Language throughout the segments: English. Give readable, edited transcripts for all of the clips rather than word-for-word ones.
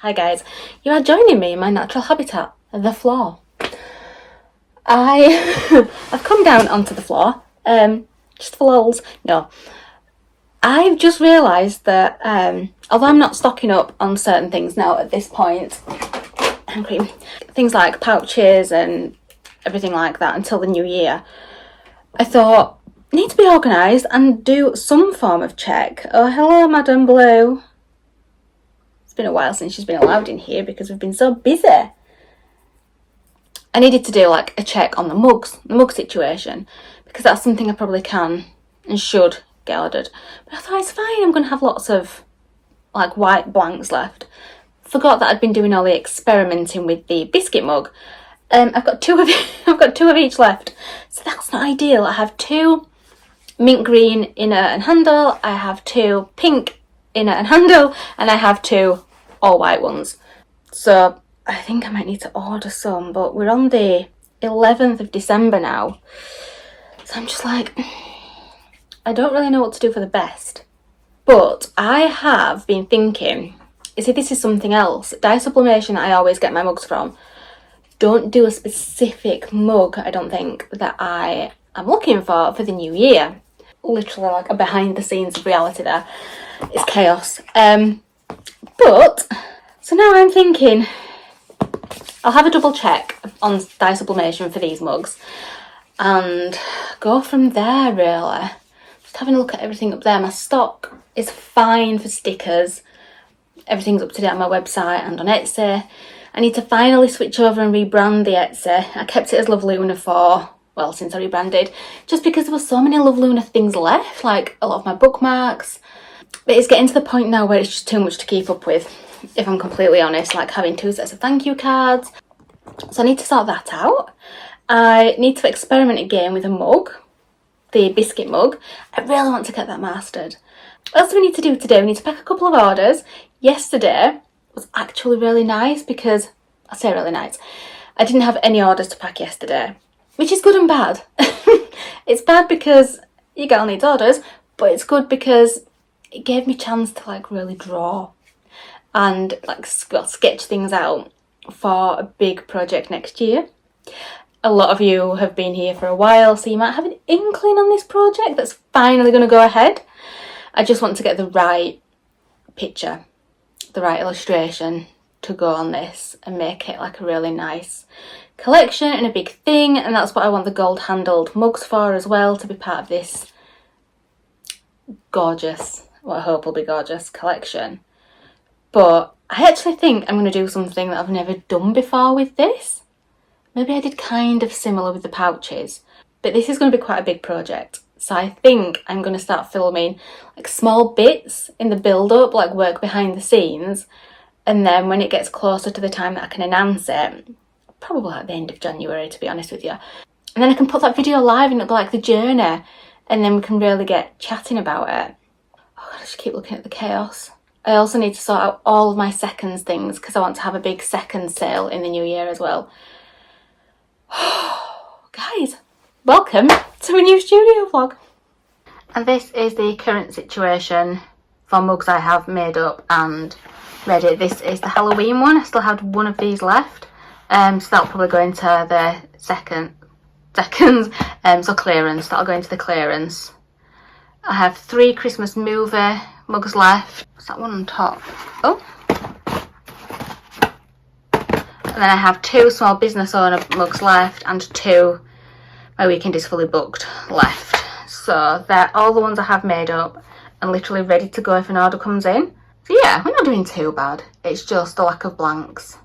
Hi guys, you are joining me in my natural habitat, the floor. I've come down onto the floor, just for lols. No, I've just realised that although I'm not stocking up on certain things now at this point, things like pouches and everything like that until the new year, I thought I need to be organised and do some form of check. Oh, hello, Madam Blue. It's been a while since she's been allowed in here because we've been so busy. I needed to do like a check on the mug situation, because that's something I probably can and should get ordered. But I thought it's fine, I'm going to have lots of like white blanks left. Forgot that I'd been doing all the experimenting with the biscuit mug. I've got two of each left, so that's not ideal. I have 2 mint green inner and handle, I have 2 pink inner and handle, and I have 2 all white ones. So I think I might need to order some, but we're on the 11th of December now, so I'm just like, I don't really know what to do for the best. But I have been thinking, you see, this is something else. Dye Sublimation, I always get my mugs from, don't do a specific mug, I don't think, that I am looking for the new year. Literally like a behind the scenes of reality there. It's chaos. But so now I'm thinking I'll have a double check on Dye Sublimation for these mugs and go from there, really. Just having a look at everything up there. My stock is fine for stickers. Everything's up to date on my website and on Etsy. I need to finally switch over and rebrand the Etsy. I kept it as Love Luna for, well, since I rebranded, just because there were so many Love Luna things left, like a lot of my bookmarks. But it's getting to the point now where it's just too much to keep up with, if I'm completely honest, like having 2 sets of thank you cards. So I need to sort that out. I need to experiment again with a mug, the biscuit mug. I really want to get that mastered. What else do we need to do today? We need to pack a couple of orders. Yesterday was actually really nice because, I say really nice, I didn't have any orders to pack yesterday, which is good and bad. It's bad because your girl needs orders, but it's good because it gave me a chance to like really draw and like sketch things out for a big project next year. A lot of you have been here for a while, so you might have an inkling on this project that's finally going to go ahead. I just want to get the right picture, the right illustration to go on this and make it like a really nice collection and a big thing, and that's what I want the gold handled mugs for as well, to be part of this gorgeous, what I hope will be gorgeous collection. But I actually think I'm going to do something that I've never done before with this. Maybe I did kind of similar with the pouches, but this is going to be quite a big project. So I think I'm going to start filming like small bits in the build up, like work behind the scenes. And then when it gets closer to the time that I can announce it, probably at the end of January, to be honest with you. And then I can put that video live and it'll be like the journey. And then we can really get chatting about it. Oh God, I just keep looking at the chaos. I also need to sort out all of my seconds things because I want to have a big second sale in the new year as well. Guys, welcome to a new studio vlog. And this is the current situation for mugs I have made up and ready. This is the Halloween one. I still had one of these left, so that'll probably go into the seconds, so clearance. That'll go into the clearance. I have 3 Christmas movie mugs left. What's that one on top? Oh. And then I have 2 small business owner mugs left and 2 my weekend is fully booked left. So they're all the ones I have made up and literally ready to go if an order comes in. So yeah, we're not doing too bad. It's just a lack of blanks.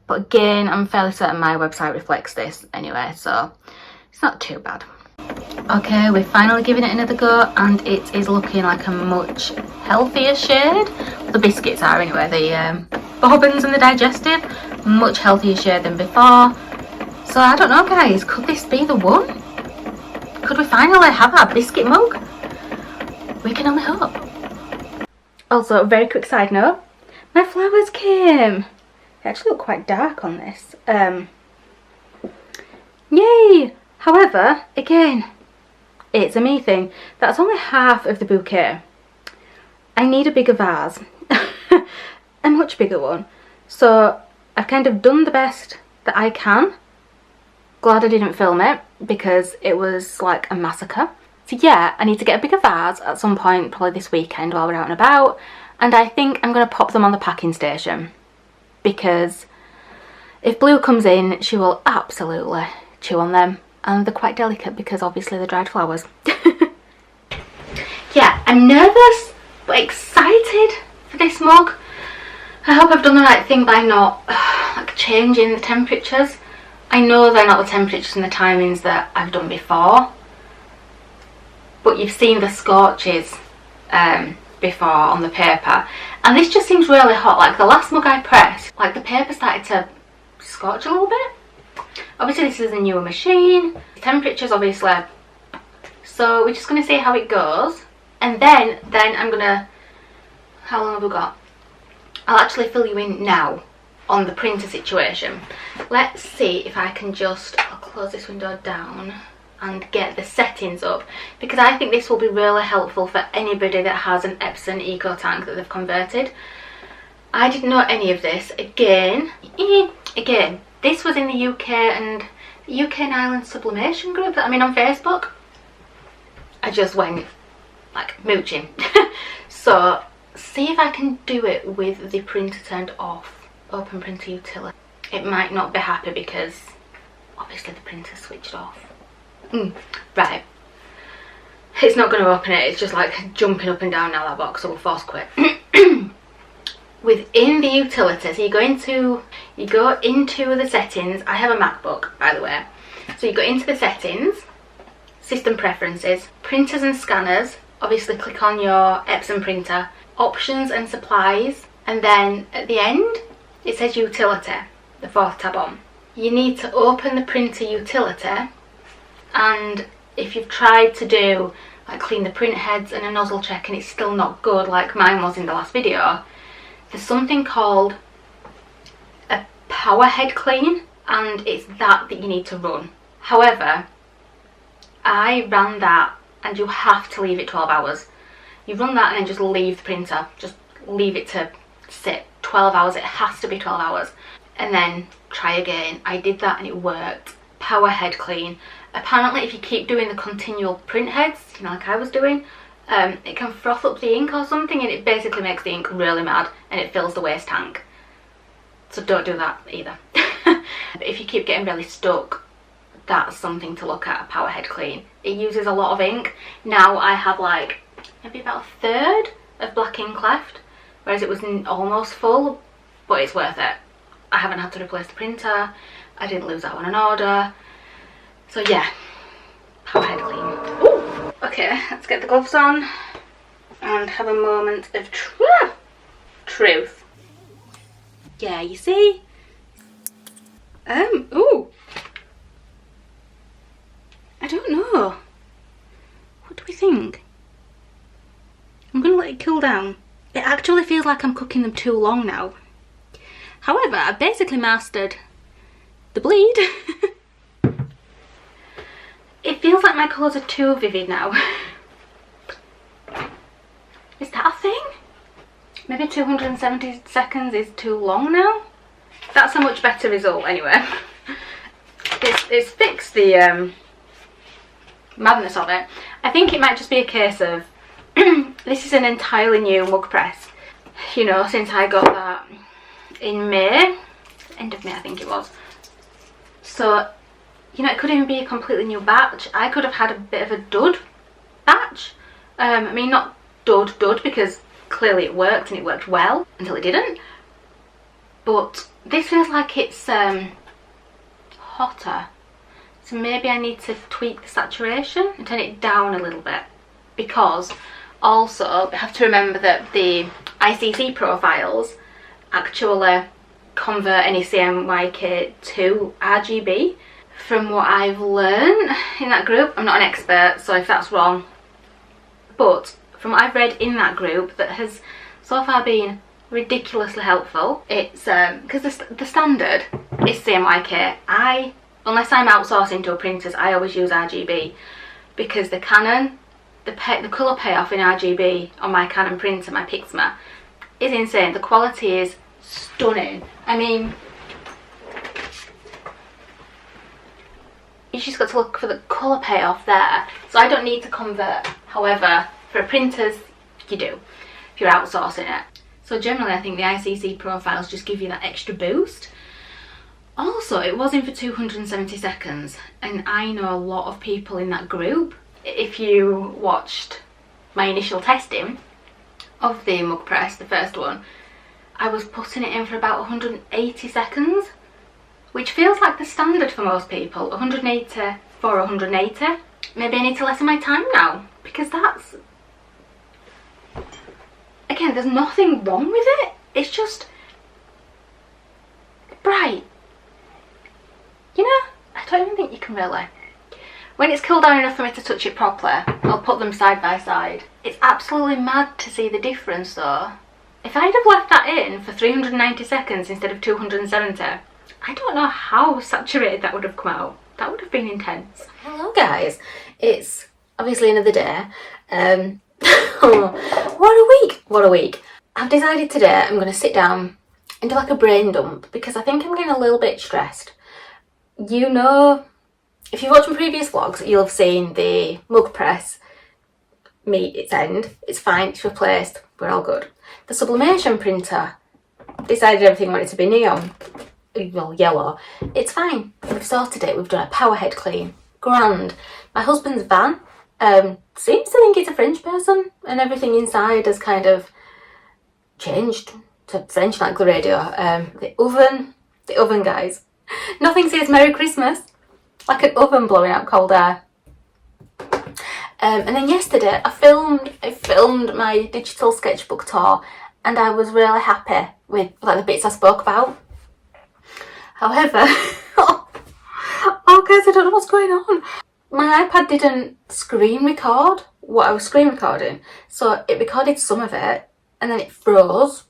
But again, I'm fairly certain my website reflects this anyway, so it's not too bad. Okay, we've finally given it another go and it is looking like a much healthier shade. The biscuits are anyway, the bobbins and the digestive, much healthier shade than before. So I don't know guys, could this be the one? Could we finally have our biscuit mug? We can only hope. Also, a very quick side note, my flowers came. They actually look quite dark on this. Yay! However, again, it's a me thing. That's only half of the bouquet. I need a bigger vase. a much bigger one. So I've kind of done the best that I can. Glad I didn't film it because it was like a massacre. So yeah, I need to get a bigger vase at some point, probably this weekend while we're out and about. And I think I'm going to pop them on the packing station because if Blue comes in, she will absolutely chew on them. And they're quite delicate because obviously they're dried flowers. Yeah, I'm nervous but excited for this mug. I hope I've done the right thing by not like changing the temperatures. I know they're not the temperatures and the timings that I've done before, but you've seen the scorches before on the paper, and this just seems really hot. Like the last mug I pressed, like the paper started to scorch a little bit. Obviously this is a newer machine, the temperatures obviously, so we're just going to see how it goes, and then I'm going to, how long have we got? I'll actually fill you in now on the printer situation. Let's see if I can just, I'll close this window down and get the settings up, because I think this will be really helpful for anybody that has an Epson Eco tank that they've converted. I didn't know any of this. Again, this was in the UK and Ireland Sublimation group that I'm in on Facebook. I just went like mooching. So see if I can do it with the printer turned off. Open printer utility. It might not be happy because obviously the printer's switched off. Right. It's not going to open it. It's just like jumping up and down now, that box, so we'll force quit. Within the utilities, you go into the settings. I have a MacBook, by the way. So you go into the settings, system preferences, printers and scanners. Obviously click on your Epson printer, options and supplies, and then at the end it says utility, the fourth tab on. You need to open the printer utility, and if you've tried to do like clean the print heads and a nozzle check and it's still not good like mine was in the last video, there's something called a power head clean, and it's that you need to run. However, I ran that, and you have to leave it 12 hours. You run that and then just leave the printer, just leave it to sit 12 hours. It has to be 12 hours, and then try again. I did that and it worked. Power head clean. Apparently if you keep doing the continual print heads, you know, like I was doing, it can froth up the ink or something, and it basically makes the ink really mad and it fills the waste tank. So don't do that either. But if you keep getting really stuck, that's something to look at, a power head clean. It uses a lot of ink. Now I have like maybe about a third of black ink left, whereas it was almost full, but it's worth it. I haven't had to replace the printer. I didn't lose out on an order. So yeah, power head clean. Ooh. Okay, let's get the gloves on and have a moment of truth. Yeah, you see? Ooh. I don't know. What do we think? I'm gonna let it cool down. It actually feels like I'm cooking them too long now. However, I basically mastered the bleed. It feels like my colours are too vivid now. Is that a thing? Maybe 270 seconds is too long now? That's a much better result anyway. It's fixed the madness of it. I think it might just be a case of this is an entirely new mug press, you know, since I got that in May, end of May I think it was. So, you know, it could even be a completely new batch. I could have had a bit of a dud batch. I mean, not dud because clearly it worked and it worked well until it didn't. But this feels like it's hotter. So maybe I need to tweak the saturation and turn it down a little bit, because also I have to remember that the ICC profiles actually convert any CMYK to RGB. From what I've learned in that group, I'm not an expert, so if that's wrong, but from what I've read in that group that has so far been ridiculously helpful, it's because the standard is CMYK. Unless I'm outsourcing to a printers, I always use RGB, because the Canon, the colour payoff in RGB on my Canon printer, my Pixma, is insane. The quality is stunning. I mean, you just got to look for the colour payoff there. So I don't need to convert. However, for printers, you do, if you're outsourcing it. So generally I think the ICC profiles just give you that extra boost. Also, it was in for 270 seconds, and I know a lot of people in that group. If you watched my initial testing of the mug press, the first one, I was putting it in for about 180 seconds, which feels like the standard for most people, 180 for 180. Maybe I need to lessen my time now, because that's, again, there's nothing wrong with it. It's just bright. You know, I don't even think you can really. When it's cooled down enough for me to touch it properly, I'll put them side by side. It's absolutely mad to see the difference though. If I'd have left that in for 390 seconds instead of 270, I don't know how saturated that would have come out. That would have been intense. Hello guys, it's obviously another day. What a week, what a week. I've decided today I'm going to sit down and do like a brain dump because I think I'm getting a little bit stressed. You know, if you've watched my previous vlogs, you'll have seen the mug press meet its end. It's fine, it's replaced, we're all good. The sublimation printer decided everything wanted to be neon, well, yellow. It's fine, we've sorted it, we've done a power head clean, grand. My husband's van seems to think it's a French person, and everything inside has kind of changed to French, like the radio. The oven guys, nothing says Merry Christmas like an oven blowing out cold air. And then yesterday I filmed my digital sketchbook tour, and I was really happy with like the bits I spoke about. However, oh guys, I don't know what's going on. My iPad didn't screen record what I was screen recording, so it recorded some of it and then it froze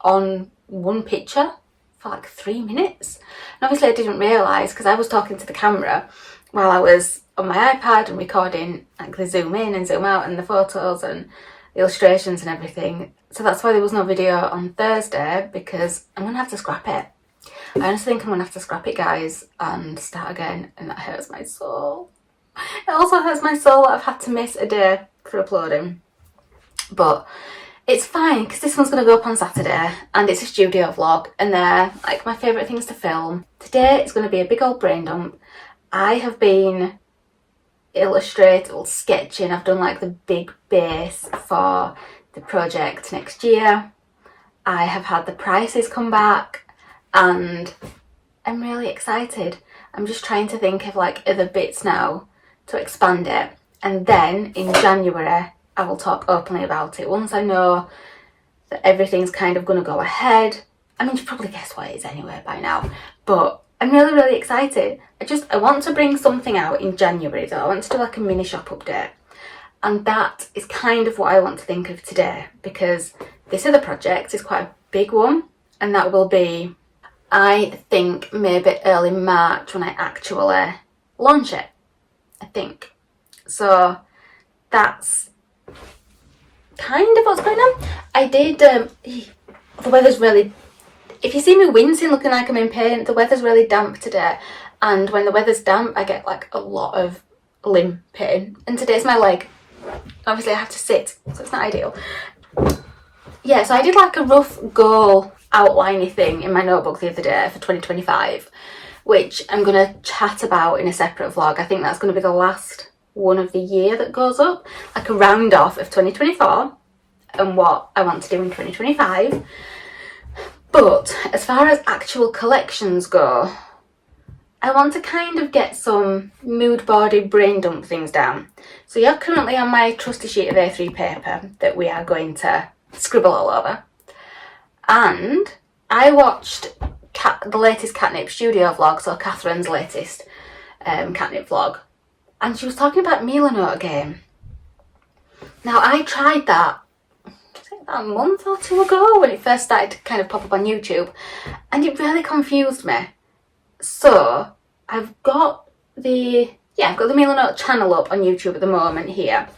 on one picture for like 3 minutes. And obviously I didn't realise because I was talking to the camera while I was on my iPad and recording like the zoom in and zoom out and the photos and the illustrations and everything. So that's why there was no video on Thursday, because I'm going to have to scrap it. I honestly think I'm going to have to scrap it, guys, and start again, and that hurts my soul. It also hurts my soul that I've had to miss a day for uploading. But it's fine, because this one's going to go up on Saturday, and it's a studio vlog, and they're like my favourite things to film. Today it's going to be a big old brain dump. I have been illustrating, sketching. I've done like the big base for the project next year. I have had the prices come back, and I'm really excited. I'm just trying to think of like other bits now to expand it, and then in January I will talk openly about it once I know that everything's kind of going to go ahead. I mean, you probably guessed what it is anyway by now, but I'm really excited. I want to bring something out in January though. I want to do like a mini shop update, and that is kind of what I want to think of today, because this other project is quite a big one, and that will be, I think, maybe early March when I actually launch it, I think. So that's kind of what's going on. I did, the weather's really, if you see me wincing looking like I'm in pain, the weather's really damp today, and when the weather's damp I get like a lot of limb pain, and today's my leg. Obviously I have to sit, so it's not ideal. Yeah, so I did like a rough goal outliney thing in my notebook the other day for 2025, which I'm going to chat about in a separate vlog. I think that's going to be the last one of the year that goes up, like a round off of 2024 and what I want to do in 2025. But as far as actual collections go, I want to kind of get some mood boardy brain dump things down. So you're currently on my trusty sheet of A3 paper that we are going to scribble all over. And I watched the latest catnip studio vlog, so Catherine's latest catnip vlog, and she was talking about Milanote game. Now I tried that about a month or two ago when it first started to kind of pop up on YouTube, and it really confused me. So I've got the Milanote channel up on YouTube at the moment here,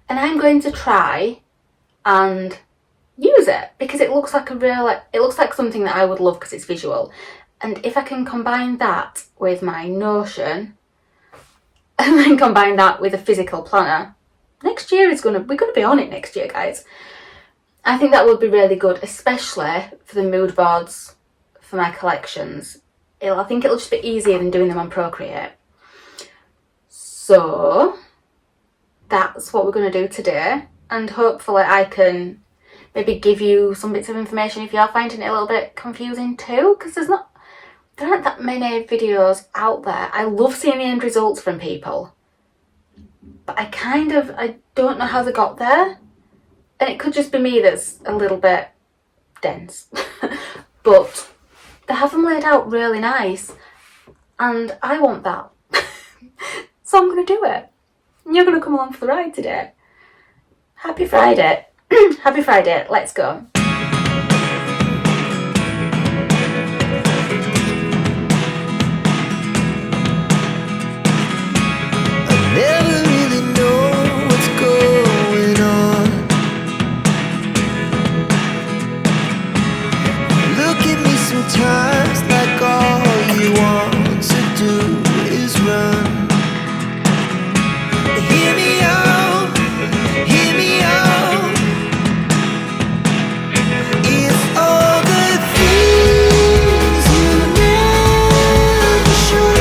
and I'm going to try and use it, because it looks like it looks like something that I would love because it's visual. And if I can combine that with my Notion and then combine that with a physical planner, next year we're gonna be on it next year, guys. I think that would be really good, especially for the mood boards for my collections. I think it'll just be easier than doing them on Procreate. So that's what we're going to do today, and hopefully I can maybe give you some bits of information if you're finding it a little bit confusing too, because there aren't that many videos out there. I love seeing the end results from people, but I don't know how they got there, and it could just be me that's a little bit dense. But they have them laid out really nice, and I want that. So I'm going to do it. And you're going to come along for the ride today. Happy Friday. Happy Friday. Let's go. I never really know what's going on. Look at me sometimes like all you want to do is run. Hear me out, hear me out. It's all the things you never show.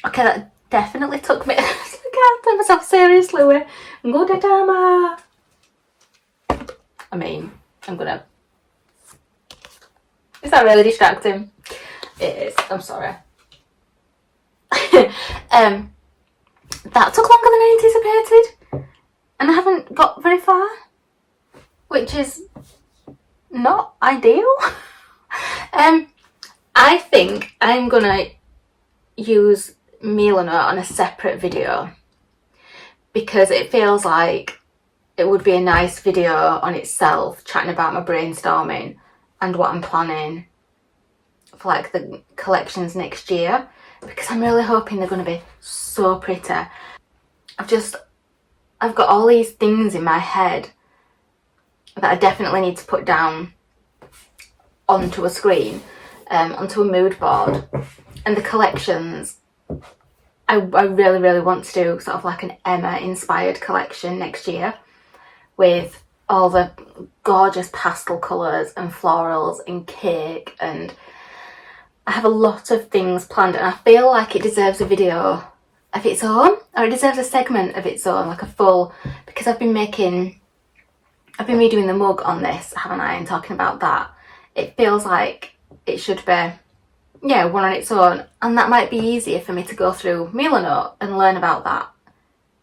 Okay, that definitely took me. I can't take myself seriously with Godadama. I mean, I'm gonna. Is that really distracting? It is. I'm sorry. That took longer than I anticipated, and I haven't got very far, which is not ideal. I think I'm gonna use Milano on a separate video, because it feels like it would be a nice video on itself, chatting about my brainstorming and what I'm planning for like the collections next year, because I'm really hoping they're going to be so pretty. I've got all these things in my head that I definitely need to put down onto a screen, onto a mood board, and the collections. I really, really want to do sort of like an Emma inspired collection next year with all the gorgeous pastel colours and florals and cake, and I have a lot of things planned, and I feel like it deserves a video of its own, or it deserves a segment of its own, like a full, because I've been redoing the mug on this, haven't I, and talking about that. It feels like it should be, yeah, one on its own, and that might be easier for me to go through Milano and learn about that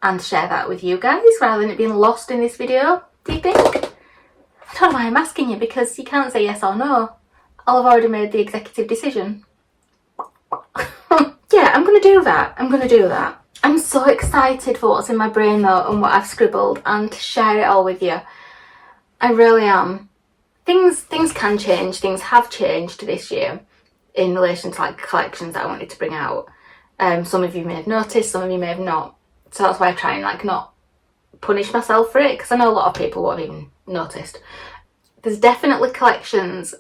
and share that with you guys rather than it being lost in this video, do you think? I don't know why I'm asking you, because you can't say yes or no. I'll have already made the executive decision. Yeah, I'm going to do that. I'm so excited for what's in my brain though, and what I've scribbled, and to share it all with you. I really am. Things can change, things have changed this year in relation to like collections that I wanted to bring out. Some of you may have noticed, some of you may have not. So that's why I try and like not punish myself for it, because I know a lot of people won't even noticed. There's definitely collections.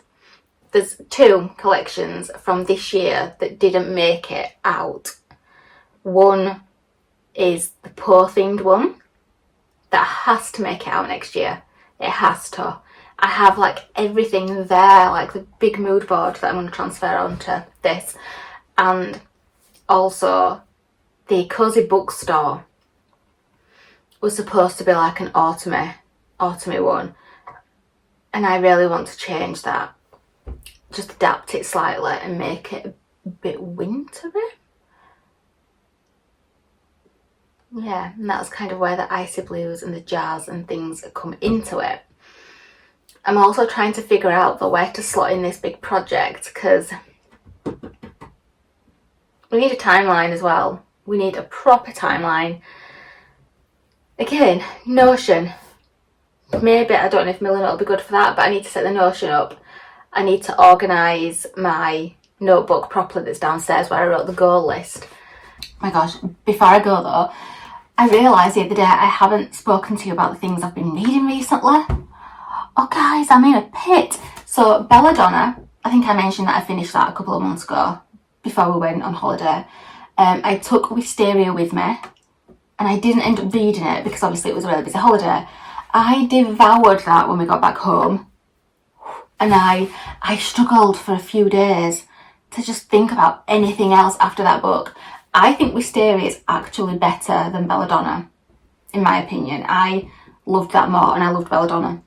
There's 2 collections from this year that didn't make it out. One is the Poe themed one that has to make it out next year. It has to. I have like everything there, like the big mood board that I'm going to transfer onto this, and also the Cozy Bookstore was supposed to be like an autumny one, and I really want to change that, just adapt it slightly and make it a bit wintry. Yeah, and that's kind of where the icy blues and the jazz and things come into it. I'm also trying to figure out the way to slot in this big project, because we need a timeline as well. We need a proper timeline. Again, Notion. Maybe, I don't know if Milano will be good for that, but I need to set the Notion up. I need to organise my notebook properly that's downstairs where I wrote the goal list. Oh my gosh, before I go though, I realised the other day I haven't spoken to you about the things I've been reading recently. Oh guys, I'm in a pit. So Belladonna, I think I mentioned that I finished that a couple of months ago before we went on holiday. I took Wisteria with me and I didn't end up reading it because obviously it was a really busy holiday. I devoured that when we got back home, and I struggled for a few days to just think about anything else after that book. I think Wisteria is actually better than Belladonna, in my opinion. I loved that more and I loved Belladonna.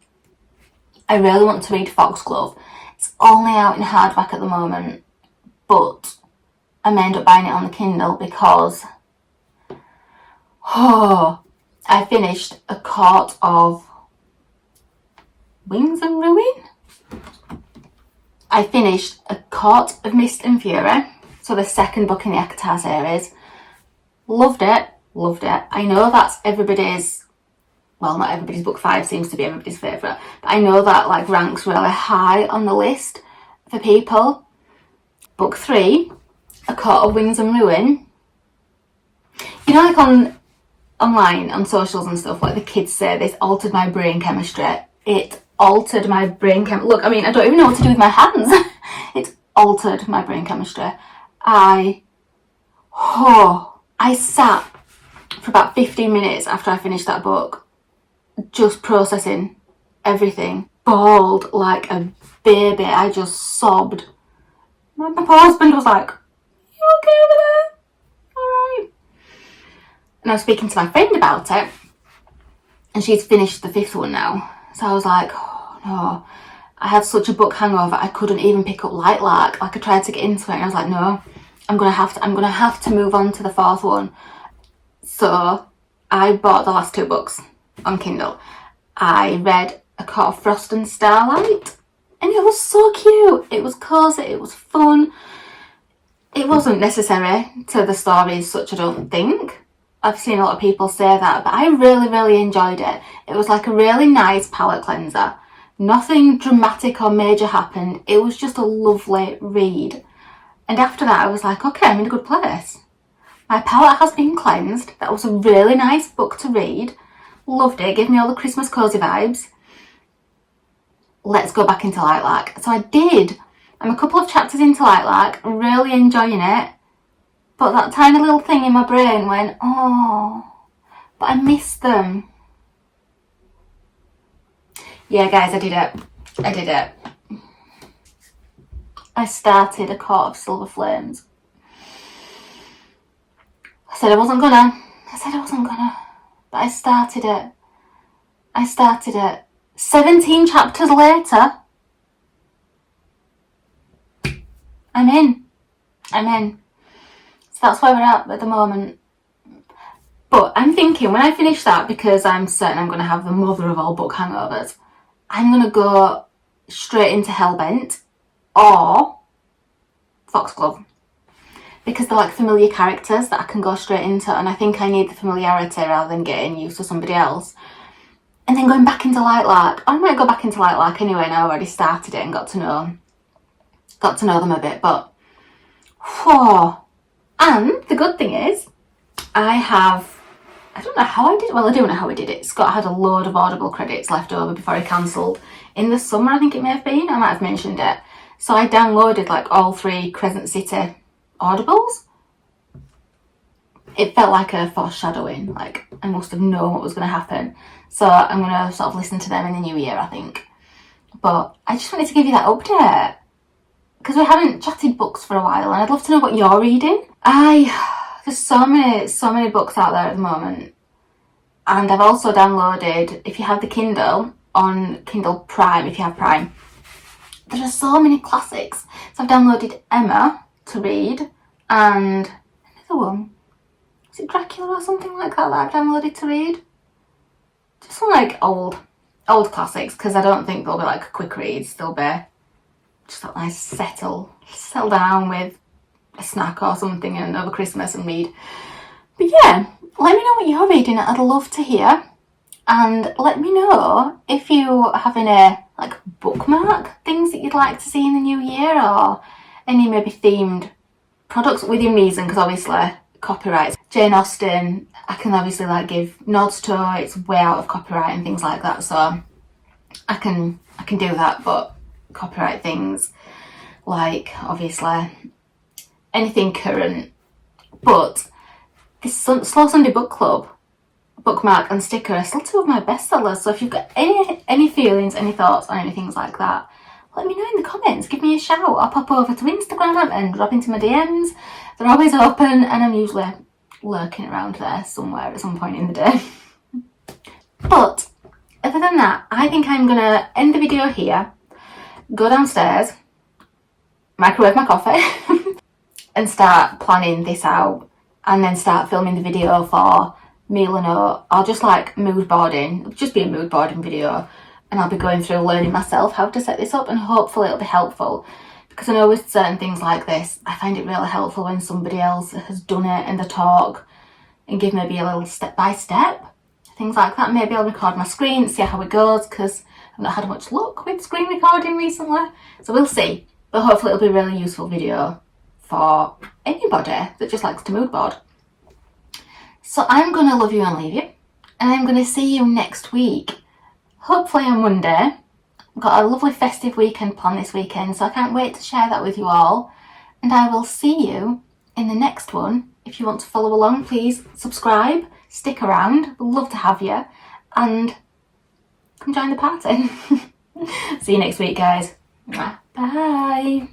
I really want to read Foxglove. It's only out in hardback at the moment, but I may end up buying it on the Kindle because I finished A Court of Wings and Ruin. I finished A Court of Mist and Fury, so the second book in the Akatar series. Loved it. I know that's everybody's, well, not everybody's, book 5 seems to be everybody's favourite, but I know that like ranks really high on the list for people. Book 3, A Court of Wings and Ruin. You know, like online, on socials and stuff, like the kids say this altered my brain chemistry. It altered my brain Look, I mean, I don't even know what to do with my hands. It altered my brain chemistry. I sat for about 15 minutes after I finished that book, just processing everything. Bawled like a baby. I just sobbed. My poor husband was like, "You okay over there? Alright." And I was speaking to my friend about it, and she's finished the 5th one now. So I was like, oh no. I had such a book hangover, I couldn't even pick up Light Lark. Like, I tried to get into it and I was like, no, I'm gonna have to move on to the 4th one. So I bought the last 2 books on Kindle. I read A Court of Frost and Starlight, and it was so cute. It was cosy, it was fun. It wasn't necessary to the story as such, I don't think. I've seen a lot of people say that, but I really enjoyed it. It was like a really nice palette cleanser. Nothing dramatic or major happened. It was just a lovely read. And after that, I was like, okay, I'm in a good place. My palette has been cleansed. That was a really nice book to read. Loved it. Gave me all the Christmas cozy vibes. Let's go back into Light Lark. So I did. I'm a couple of chapters into Light Lark, really enjoying it. But that tiny little thing in my brain went, oh, but I miss them. Yeah, guys, I did it. I started A Court of Silver Flames. I said I wasn't gonna, but I started it. 17 chapters later, I'm in. So that's where we're at the moment. But I'm thinking, when I finish that, because I'm certain I'm going to have the mother of all book hangovers, I'm going to go straight into Hellbent or Foxglove, because they're like familiar characters that I can go straight into, and I think I need the familiarity rather than getting used to somebody else. And then going back into Light Lark. I might go back into Light Lark anyway, and I already started it and got to know them a bit, but and the good thing is I don't know how I did it. Well, I do know how I did it. Scott had a load of Audible credits left over before he cancelled in the summer, I think it may have been. I might have mentioned it. So I downloaded like all 3 Crescent City Audibles. It felt like a foreshadowing, like I must have known what was going to happen. So I'm going to sort of listen to them in the new year, I think. But I just wanted to give you that update, because we haven't chatted books for a while, and I'd love to know what you're reading. There's so many books out there at the moment. And I've also downloaded, if you have the Kindle, on Kindle Prime, if you have Prime, there are so many classics. So I've downloaded Emma to read, and another one. Is it Dracula or something like that I've downloaded to read? Just some like old classics, because I don't think they'll be like quick reads. They'll be just that nice settle down with a snack or something and over Christmas and read. But yeah, let me know what you're reading. I'd love to hear. And let me know if you have any like bookmark things that you'd like to see in the new year, or any maybe themed products within reason, because obviously copyright. Jane Austen, I can obviously like give nods to. It's way out of copyright and things like that, so I can do that. But copyright things, like obviously anything current. But this Slow Sunday Book Club bookmark and sticker are still 2 of my bestsellers. So if you've got any feelings, any thoughts on anything like that, let me know in the comments. Give me a shout. I'll pop over to Instagram and drop into my DMs. They're always open, and I'm usually lurking around there somewhere at some point in the day. But other than that, I think I'm gonna end the video here, go downstairs, microwave my coffee and start planning this out, and then start filming the video for meal and oat, or just like mood boarding. It'll just be a mood boarding video, and I'll be going through learning myself how to set this up, and hopefully it'll be helpful, because I know with certain things like this, I find it really helpful when somebody else has done it and they talk and give maybe a little step by step, things like that. Maybe I'll record my screen, see how it goes, because I've not had much luck with screen recording recently, so we'll see. But hopefully it'll be a really useful video for anybody that just likes to mood board. So I'm gonna love you and leave you, and I'm gonna see you next week, hopefully on Monday. I've got a lovely festive weekend planned this weekend, so I can't wait to share that with you all. And I will see you in the next one. If you want to follow along, please subscribe, stick around, we'd love to have you, and come join the party. See you next week, guys. Bye.